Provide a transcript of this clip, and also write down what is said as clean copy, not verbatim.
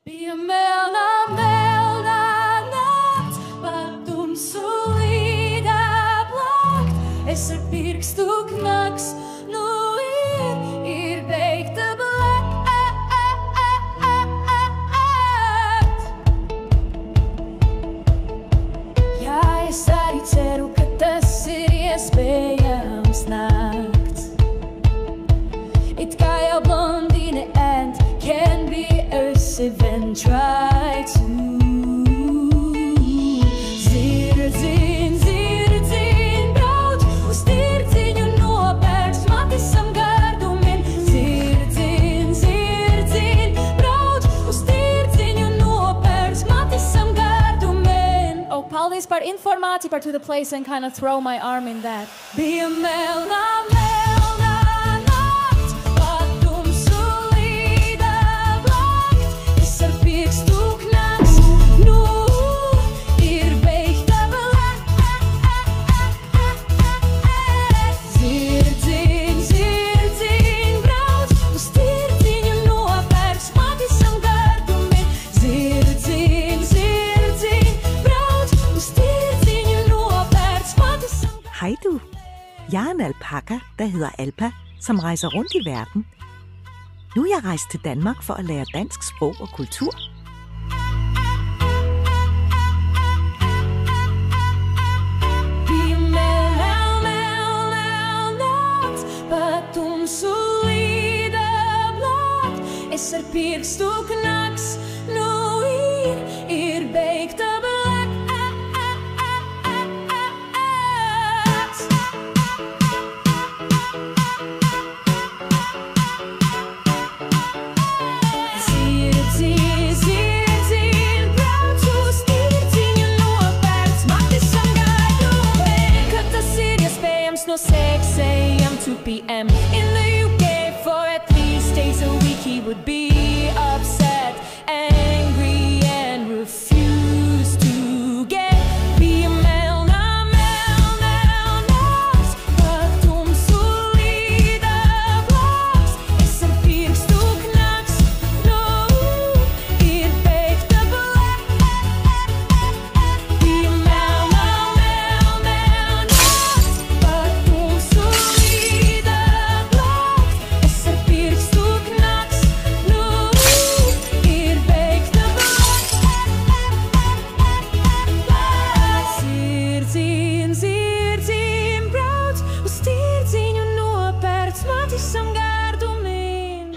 Bija melna, melna nakts, pa tumsu līdā plakt. Es ar pirkstu knaks, nu ir beigta blakt. Jā, es arī ceru, ka tas ir iespējams nakts. It kā jau blondīne and can be even try to. Zirdzin, brauc uz tirdziņu nopērks Matisam gardumin. Zirdzin, brauc uz tirdziņu nopērks Matisam gardumin. Oh, paldies par informāciju par To The Place and kind of throw my arm in that. Bija melna, melna nakts, pa tumsu līdā blakt. Es ar pirkstu knaks, nu ir beigta blakt. Zirdzin, brauc uz tirdziņu nopērks Matisam gardumin. Zirdzin, brauc uz tirdziņu nopērks Matisam gardumin. Hej du, jeg er en alpaka, der hedder Alpa, som rejser rundt i verden. Nu er jeg rejst til Danmark for at lære dansk sprog og kultur. Bija melna nakts, pa tumsu līdā blakt. Es ar pirkstu knaks, nu ir beigta blakt. Zirdzin, brauc uz tirdziņu nopērks Matisam gardumin. Kad tas ir iespējams no 6 a.m. to p.m. In the UK for at least days a week he would be upset, angry and refuse to get. Bija melna nakts, pa tumsu līdā blakt. Es ar pirkstu knaks, nu ir beigta blakt. Bija melna nakts, pa tumsu līdā blakt. Es ar pirkstu knaks, nu ir beigta blakt. Zirdzin, brauc uz tirdziņu nopērks Matisam gardumin.